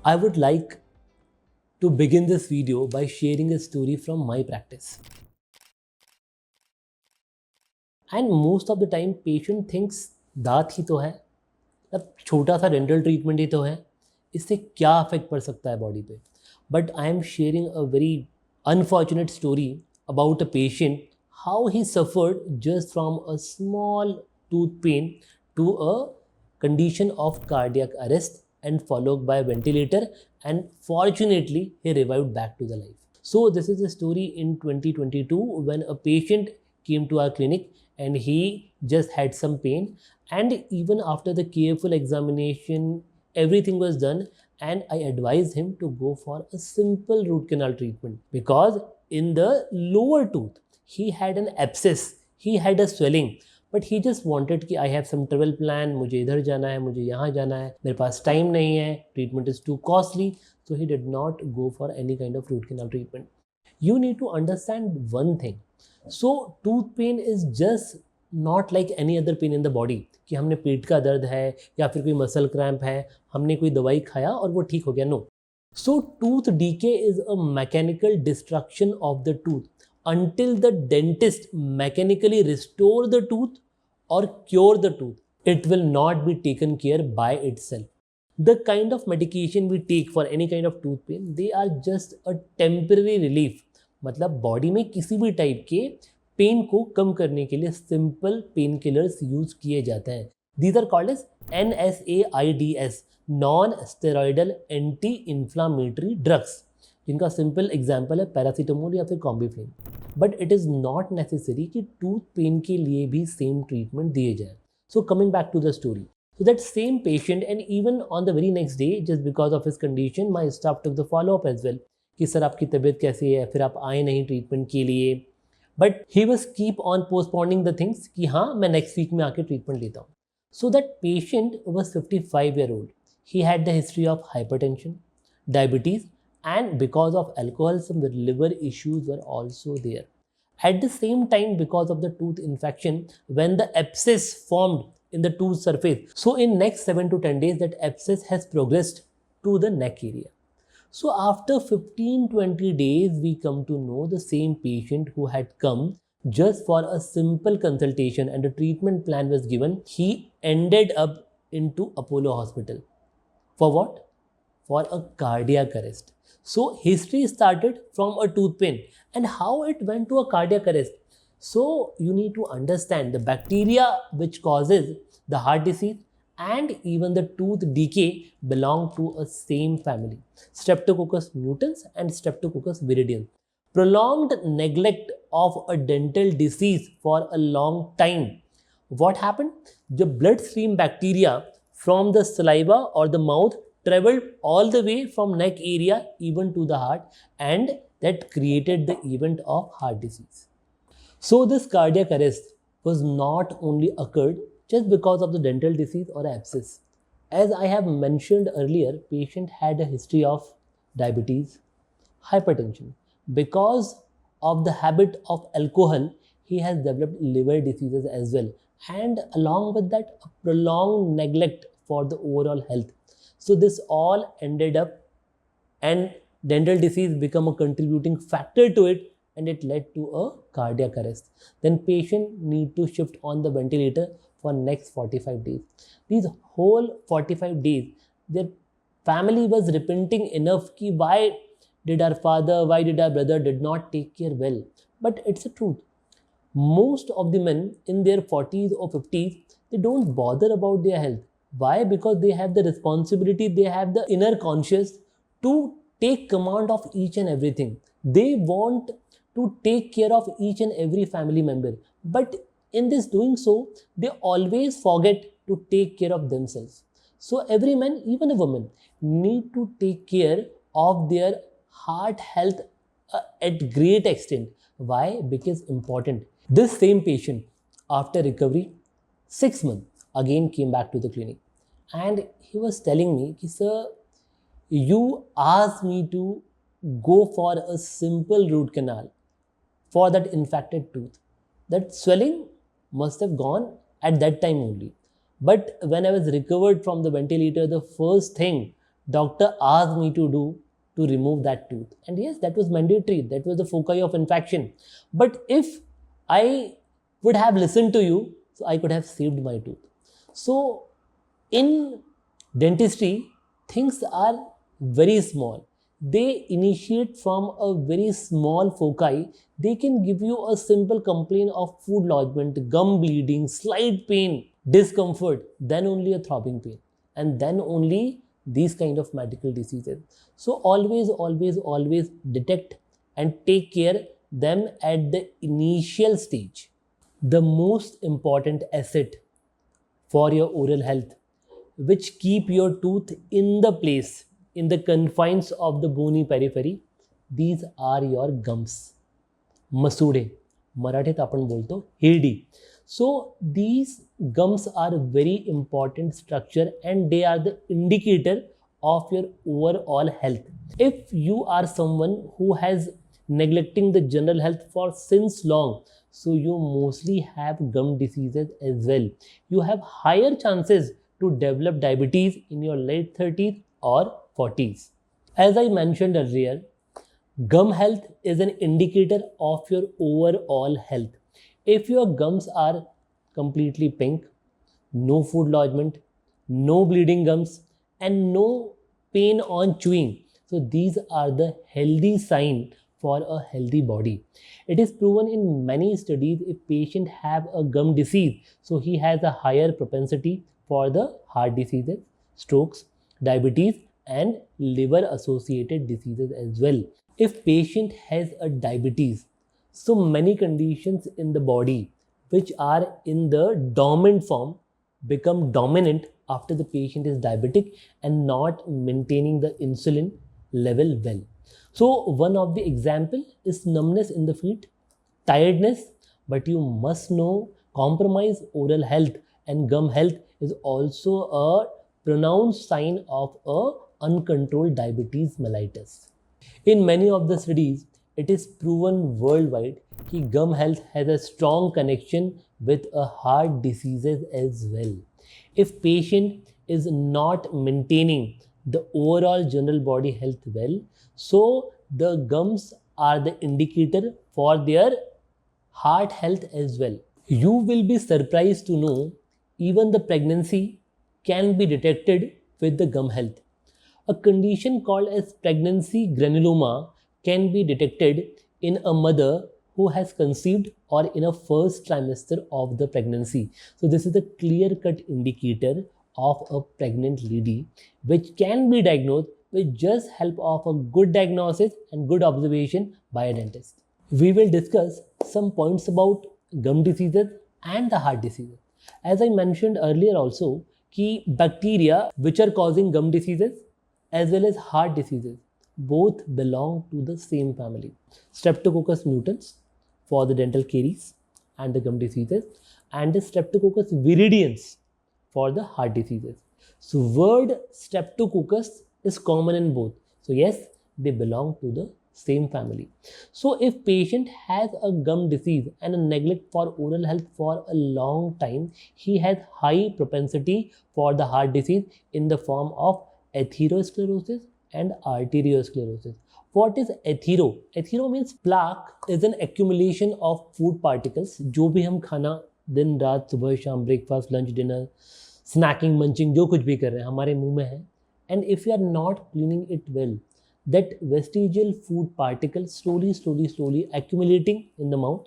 I would like to begin this video by sharing a story from my practice. And most of the time patient thinks दांत ही तो है, अब छोटा सा dental treatment ही तो है, इससे क्या अफेक्ट पड़ सकता है बॉडी पे. But I am sharing a very unfortunate story about a patient, how he suffered just from a small tooth pain to a condition of cardiac arrest and followed by ventilator, and fortunately he revived back to the life. So this is a story in 2022 when a patient came to our clinic and he just had some pain, and even after the careful examination everything was done, and I advised him to go for a simple root canal treatment because in the lower tooth he had an abscess, he had a swelling, but he just wanted कि I have some travel plan, मुझे इधर जाना है, मुझे यहाँ जाना है, मेरे पास टाइम नहीं है, treatment is too costly, so he did not go for any kind of root canal treatment. You need to understand one thing. So tooth pain is just not like any other pain in the body कि हमने पेट का दर्द है या फिर कोई muscle cramp है, हमने कोई दवाई खाया और वो ठीक हो गया. No. So tooth decay is a mechanical destruction of the tooth until the dentist mechanically restore the tooth or cure the tooth. It will not be taken care by itself. The kind of medication we take for any kind of tooth pain, they are just a temporary relief. मतलब body में किसी भी type के pen को कम करने के लिए simple pain killers use किए जाते हैं. These are called as NSAIDs, non steroidal anti inflammatory drugs, जिनका सिंपल एग्जाम्पल है पैरासीटामोल या फिर Combiflam. But it is not necessary कि टूथ पेन के लिए भी सेम ट्रीटमेंट दिए जाए. So coming back to the story, so that same patient, and even on the very next day, just because of his condition, my staff took the follow up as well कि sir आपकी तबीयत कैसी है, फिर आप आए नहीं treatment के लिए. But he was keep on postponing the things कि हाँ मैं नेक्स्ट वीक में आके ट्रीटमेंट लेता हूँ. So that patient was 55 year old. He had the history of hypertension, diabetes, and because of alcohol, some liver issues were also there. At the same time, because of the tooth infection, when the abscess formed in the tooth surface, so in next 7 to 10 days, that abscess has progressed to the neck area. So after 15-20 days, we come to know the same patient who had come just for a simple consultation and a treatment plan was given. He ended up into Apollo Hospital. For what? For a cardiac arrest. So history started from a tooth pain and how it went to a cardiac arrest. So you need to understand the bacteria which causes the heart disease and even the tooth decay belong to a same family, Streptococcus mutans and Streptococcus viridans. Prolonged neglect of a dental disease for a long time, what happened? The bloodstream bacteria from the saliva or the mouth traveled all the way from neck area even to the heart, and that created the event of heart disease. So this cardiac arrest was not only occurred just because of the dental disease or abscess. As I have mentioned earlier, patient had a history of diabetes, hypertension. Because of the habit of alcohol, he has developed liver diseases as well, and along with that a prolonged neglect for the overall health. So this all ended up, and dental disease become a contributing factor to it, and it led to a cardiac arrest. Then patient need to shift on the ventilator for next 45 days. These whole 45 days, their family was repenting enough कि why did our father, why did our brother did not take care well. But it's a truth. Most of the men in their 40s or 50s, they don't bother about their health. Why? Because they have the responsibility, they have the inner conscious to take command of each and everything. They want to take care of each and every family member. But in this doing so, they always forget to take care of themselves. So every man, even a woman, need to take care of their heart health at great extent. Why? Because important. This same patient, after recovery, 6 months, again came back to the clinic. And he was telling me, sir, you asked me to go for a simple root canal for that infected tooth. That swelling must have gone at that time only. But when I was recovered from the ventilator, the first thing doctor asked me to do to remove that tooth. And yes, that was mandatory. That was the foci of infection. But if I would have listened to you, so I could have saved my tooth. So in dentistry, things are very small. They initiate from a very small foci. They can give you a simple complaint of food lodgement, gum bleeding, slight pain, discomfort, then only a throbbing pain, and then only these kind of medical diseases. So always detect and take care them at the initial stage. The most important asset for your oral health, which keep your tooth in the place, in the confines of the bony periphery, these are your gums. मसुडे मराठीत आपण बोलतो Hirdi. So these gums are very important structure and they are the indicator of your overall health. If you are someone who has neglecting the general health for since long, so you mostly have gum diseases as well. You have higher chances to develop diabetes in your late 30s or 40s. As I mentioned earlier, gum health is an indicator of your overall health. If your gums are completely pink, no food lodgement, no bleeding gums, and no pain on chewing, so these are the healthy sign for a healthy body. It is proven in many studies if patient have a gum disease, so he has a higher propensity for the heart diseases, strokes, diabetes, and liver associated diseases as well. If patient has a diabetes, so many conditions in the body which are in the dormant form become dominant after the patient is diabetic and not maintaining the insulin level well. So one of the example is numbness in the feet, tiredness, but you must know compromised oral health and gum health is also a pronounced sign of a uncontrolled diabetes mellitus. In many of the studies, it is proven worldwide that gum health has a strong connection with a heart diseases as well. If patient is not maintaining the overall general body health well, so the gums are the indicator for their heart health as well. You will be surprised to know even the pregnancy can be detected with the gum health. A condition called as pregnancy granuloma can be detected in a mother who has conceived or in a first trimester of the pregnancy. So this is a clear-cut indicator of a pregnant lady which can be diagnosed with just help of a good diagnosis and good observation by a dentist. We will discuss some points about gum diseases and the heart diseases. As I mentioned earlier also, key bacteria which are causing gum diseases as well as heart diseases both belong to the same family. Streptococcus mutans for the dental caries and the gum diseases, and the Streptococcus viridans for the heart diseases. So word Streptococcus is common in both. So yes, they belong to the same family. So if patient has a gum disease and a neglect for oral health for a long time, he has high propensity for the heart disease in the form of atherosclerosis and arteriosclerosis. What is athero? Athero means plaque is an accumulation of food particles. जो भी हम खाना दिन रात सुबह शाम breakfast lunch dinner snacking munching जो कुछ भी कर रहे हैं हमारे मुंह में है, and if you are not cleaning it well, that vestigial food particles slowly accumulating in the mouth.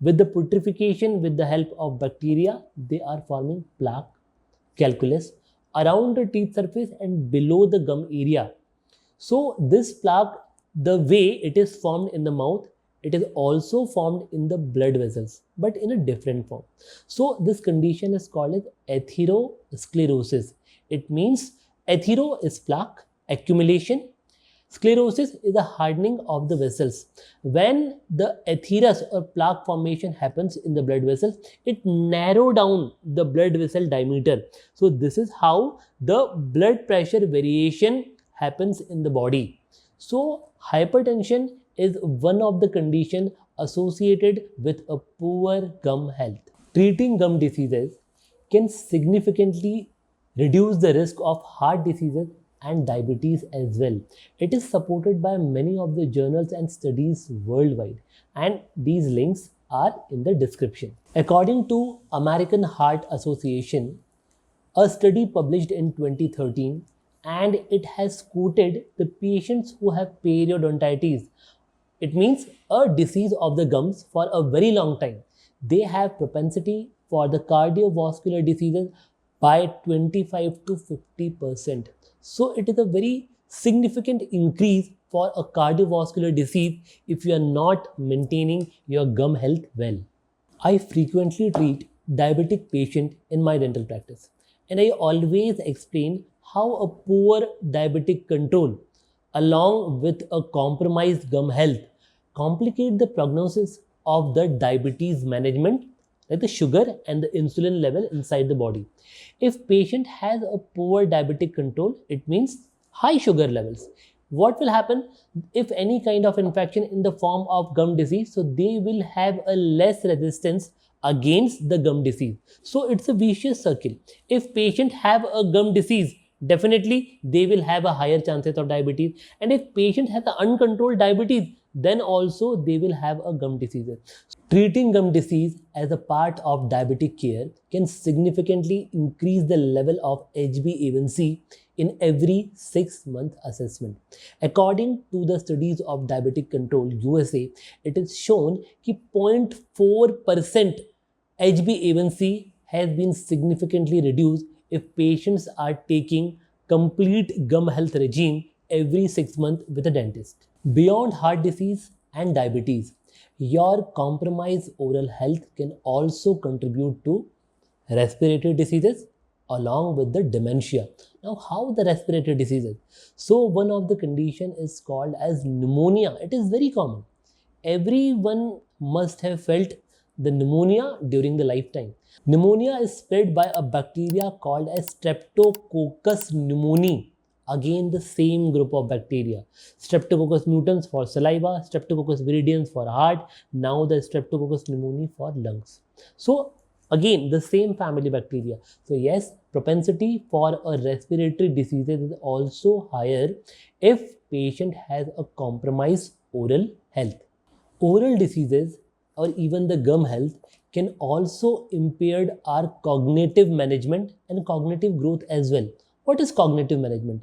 With the putrefaction, with the help of bacteria, they are forming plaque, calculus around the teeth surface and below the gum area. So this plaque, the way it is formed in the mouth, it is also formed in the blood vessels, but in a different form. So this condition is called as atherosclerosis. It means athero is plaque accumulation. Sclerosis is a hardening of the vessels. When the atherus or plaque formation happens in the blood vessels, it narrow down the blood vessel diameter. So this is how the blood pressure variation happens in the body. So hypertension is one of the conditions associated with a poor gum health. Treating gum diseases can significantly reduce the risk of heart diseases and diabetes as well. It is supported by many of the journals and studies worldwide, and these links are in the description. According to American Heart Association, a study published in 2013, and it has quoted the patients who have periodontitis. It means a disease of the gums for a very long time. They have propensity for the cardiovascular diseases by 25 to 50%. So it is a very significant increase for a cardiovascular disease if you are not maintaining your gum health well. I frequently treat diabetic patients in my dental practice, and I always explain how a poor diabetic control along with a compromised gum health complicate the prognosis of the diabetes management, like the sugar and the insulin level inside the body. If patient has a poor diabetic control, it means high sugar levels. What will happen if any kind of infection in the form of gum disease? So they will have a less resistance against the gum disease. So it's a vicious circle. If patient have a gum disease, definitely they will have a higher chances of diabetes, and if patient has an uncontrolled diabetes, then also they will have a gum disease. Treating gum disease as a part of diabetic care can significantly increase the level of HbA1c in every 6-month assessment. According to the studies of Diabetic Control USA, it is shown that 0.4% HbA1c has been significantly reduced if patients are taking complete gum health regime every 6 months with a dentist. Beyond heart disease and diabetes, your compromised oral health can also contribute to respiratory diseases along with the dementia. Now, how the respiratory diseases? So, one of the condition is called as pneumonia. It is very common. Everyone must have felt the pneumonia during the lifetime. Pneumonia is spread by a bacteria called as Streptococcus pneumoniae. Again, the same group of bacteria. Streptococcus mutans for saliva, Streptococcus viridans for heart, now the Streptococcus pneumoniae for lungs. So, again, the same family bacteria. So, yes, propensity for a respiratory disease is also higher if patient has a compromised oral health. Oral diseases or even the gum health can also impair our cognitive management and cognitive growth as well. What is cognitive management?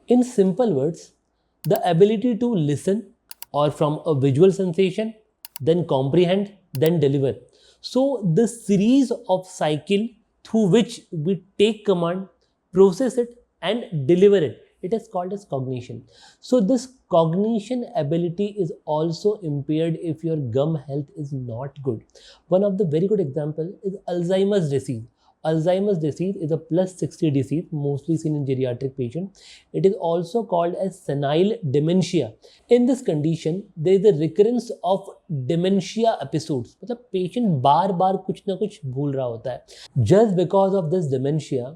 In simple words, the ability to listen or from a visual sensation, then comprehend, then deliver. So the series of cycle through which we take command, process it and deliver it, it is called as cognition. So this cognition ability is also impaired if your gum health is not good. One of the very good example is Alzheimer's disease. Alzheimer's disease is a plus 60 disease mostly seen in geriatric patients. It is also called as senile dementia. In this condition, there is a recurrence of dementia episodes. मतलब patient बार-बार कुछ ना कुछ भूल रहा होता है. Just because of this dementia,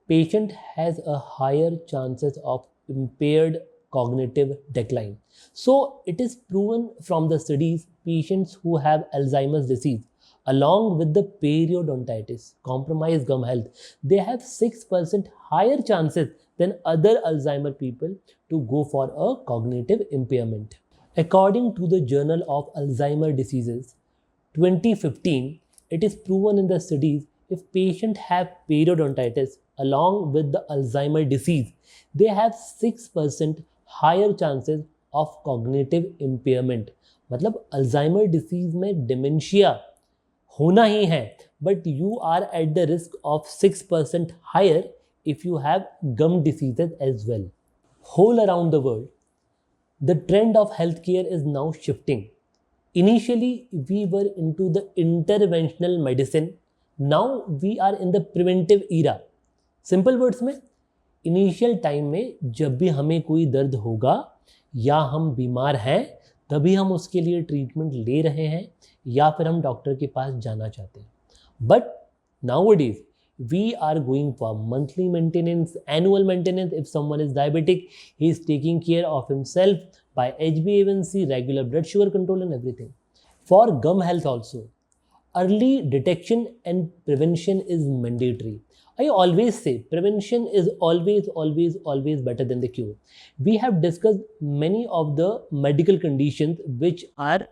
patient has a higher chances of impaired cognitive decline. So it is proven from the studies patients who have Alzheimer's disease along with the periodontitis, compromised gum health, they have 6% higher chances than other Alzheimer people to go for a cognitive impairment. According to the Journal of Alzheimer Diseases, 2015, it is proven in the studies if patients have periodontitis along with the Alzheimer disease, they have 6% higher chances of cognitive impairment. मतलब Alzheimer disease में dementia होना ही है, but you are at the risk of 6% higher if you have gum diseases as well. Whole around the world, the trend of healthcare is now shifting. Initially, we were into the interventional medicine. Now we are in the preventive era. Simple words में, initial time में जब भी हमें कोई दर्द होगा या हम बीमार हैं, तभी हम उसके लिए ट्रीटमेंट ले रहे हैं या फिर हम डॉक्टर के पास जाना चाहते हैं. But nowadays we are going for monthly maintenance, annual maintenance. If someone is diabetic, he is taking care of himself by HbA1c, regular blood sugar control and everything. For gum health also, early detection and prevention is mandatory. I always say prevention is always better than the cure. We have discussed many of the medical conditions which are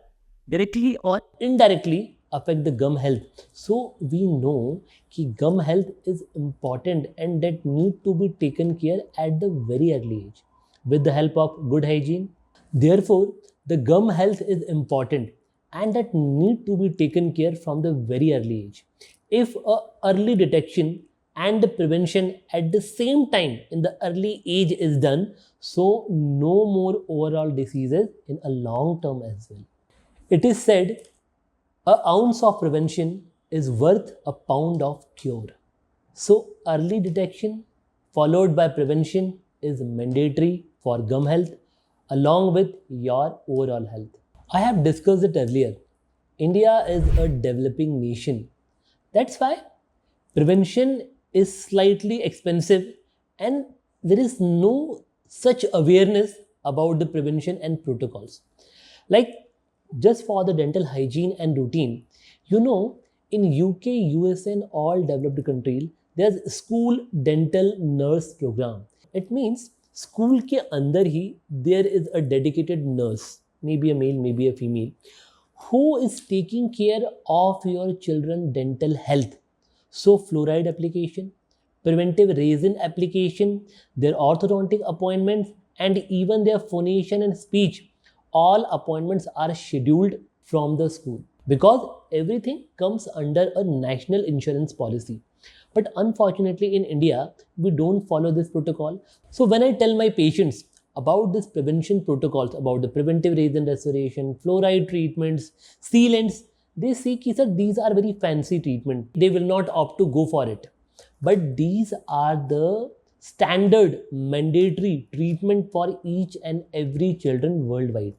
directly or indirectly affect the gum health. So we know that gum health is important and that need to be taken care at the very early age with the help of good hygiene. Therefore, the gum health is important and that need to be taken care from the very early age. If early detection and the prevention at the same time in the early age is done, so no more overall diseases in a long term as well. It is said an ounce of prevention is worth a pound of cure. So early detection followed by prevention is mandatory for gum health along with your overall health. I have discussed it earlier. India is a developing nation. That's why prevention is slightly expensive and there is no such awareness about the prevention and protocols. Like just for the dental hygiene and routine, in UK, USA and all developed countries, there's school dental nurse program. It means school के अंदर ही there is a dedicated nurse, maybe a male, maybe a female, who is taking care of your children dental health. So fluoride application, preventive resin application, their orthodontic appointments, and even their phonation and speech, all appointments are scheduled from the school because everything comes under a national insurance policy. But unfortunately, in India, we don't follow this protocol. So when I tell my patients about this prevention protocols, about the preventive resin restoration, fluoride treatments, sealants, they say कि sir, these are very fancy treatment. They will not opt to go for it. But these are the standard mandatory treatment for each and every children worldwide.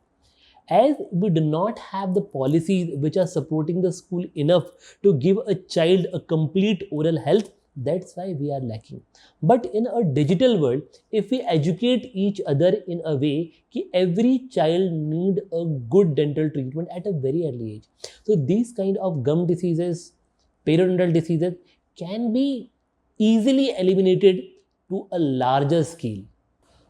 As we do not have the policies which are supporting the school enough to give a child a complete oral health, that's why we are lacking. But in a digital world, if we educate each other in a way that every child need a good dental treatment at a very early age, so these kind of gum diseases, periodontal diseases can be easily eliminated to a larger scale.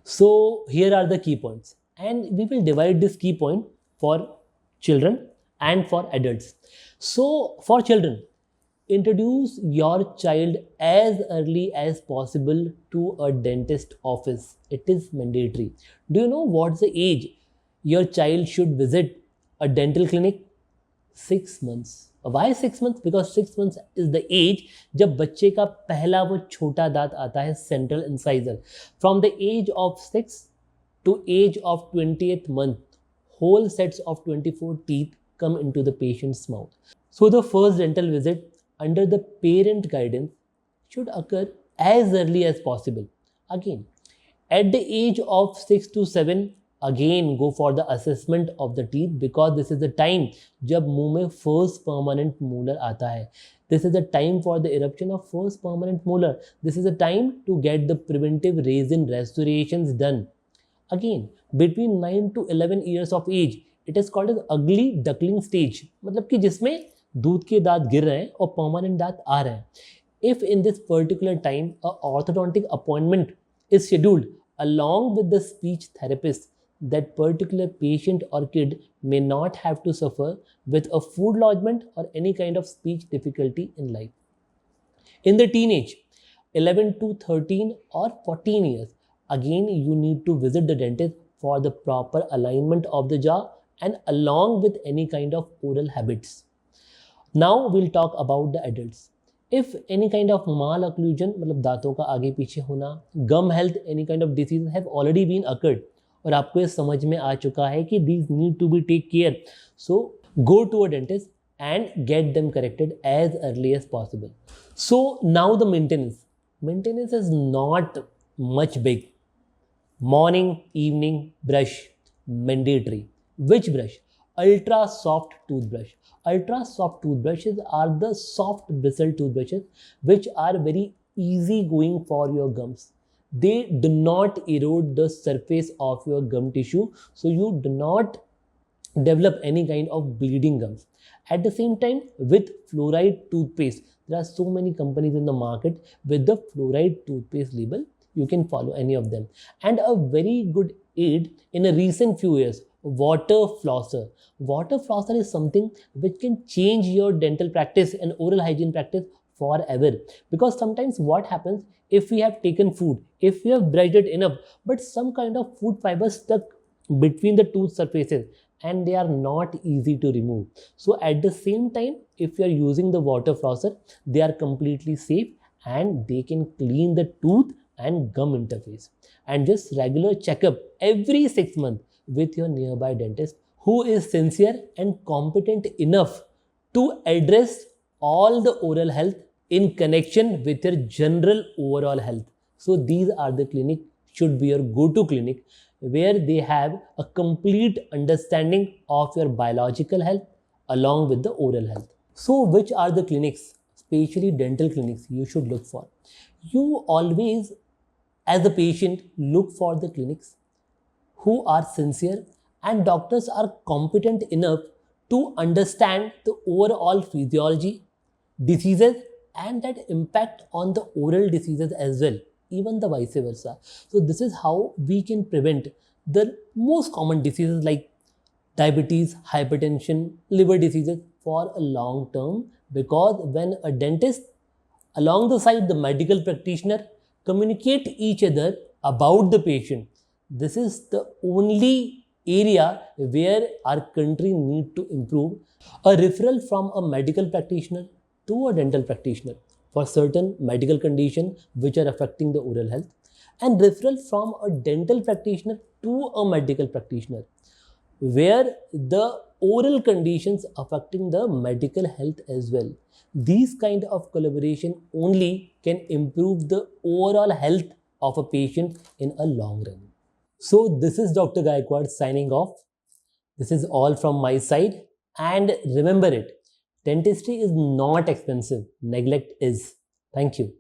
So here are the key points, and we will divide this key point for children and for adults. So for children, introduce your child as early as possible to a dentist office. It is mandatory. Do you know what's the age your child should visit a dental clinic? 6 months. Why 6 months? Because 6 months is the age जब बच्चे का पहला वो छोटा दांत आता है, central incisor. From the age of 6 to age of 20th month, whole sets of 24 teeth come into the patient's mouth. So the first dental visit under the parent guidance should occur as early as possible. Again, at the age of 6 to 7, again go for the assessment of the teeth because this is the time जब मुंह में first permanent molar आता है. This is the time for the eruption of first permanent molar. This is the time to get the preventive resin restorations done. Again, between 9 to 11 years of age, it is called as ugly duckling stage. मतलब कि जिसमें दूध के दांत गिर रहे हैं और permanent दांत आ रहे हैं. If in this particular time a orthodontic appointment is scheduled along with the speech therapist, that particular patient or kid may not have to suffer with a food lodgement or any kind of speech difficulty in life. In the teenage, 11 to 13 or 14 years, again you need to visit the dentist for the proper alignment of the jaw and along with any kind of oral habits. Now we'll talk about the adults. If any kind of malocclusion, मतलब दांतों का आगे पीछे होना, gum health, any kind of disease have already been occurred, और आपको ये समझ में आ चुका है कि these need to be take care. So go to a dentist and get them corrected as early as possible. So now the maintenance. Maintenance is not much big. Morning, evening brush, mandatory. Which brush? Ultra soft toothbrush. Ultra soft toothbrushes are the soft bristle toothbrushes which are very easy going for your gums. They do not erode the surface of your gum tissue, so you do not develop any kind of bleeding gums. At the same time, with fluoride toothpaste, there are so many companies in the market with the fluoride toothpaste label. You can follow any of them. And a very good aid in a recent few years, water flosser. Water flosser is something which can change your dental practice and oral hygiene practice forever. Because sometimes what happens, if we have taken food, if we have brushed it enough, but some kind of food fibers stuck between the tooth surfaces, and they are not easy to remove. So at the same time, if you are using the water flosser, they are completely safe and they can clean the tooth and gum interface. And just regular checkup every 6 months with your nearby dentist who is sincere and competent enough to address all the oral health in connection with your general overall health. So these are the clinic should be your go-to clinic where they have a complete understanding of your biological health along with the oral health. So which are the clinics, especially dental clinics, you should look for? You always, as a patient, look for the clinics who are sincere and doctors are competent enough to understand the overall physiology, diseases, and that impact on the oral diseases as well, even the vice versa. So this is how we can prevent the most common diseases like diabetes, hypertension, liver diseases for a long term, because when a dentist along the side the medical practitioner communicate each other about the patient, this is the only area where our country need to improve. A referral from a medical practitioner to a dental practitioner for certain medical conditions which are affecting the oral health, and referral from a dental practitioner to a medical practitioner where the oral conditions affecting the medical health as well. These kind of collaboration only can improve the overall health of a patient in a long run. So this is Dr. Gaikwad signing off. This is all from my side. And remember it, dentistry is not expensive, neglect is. Thank you.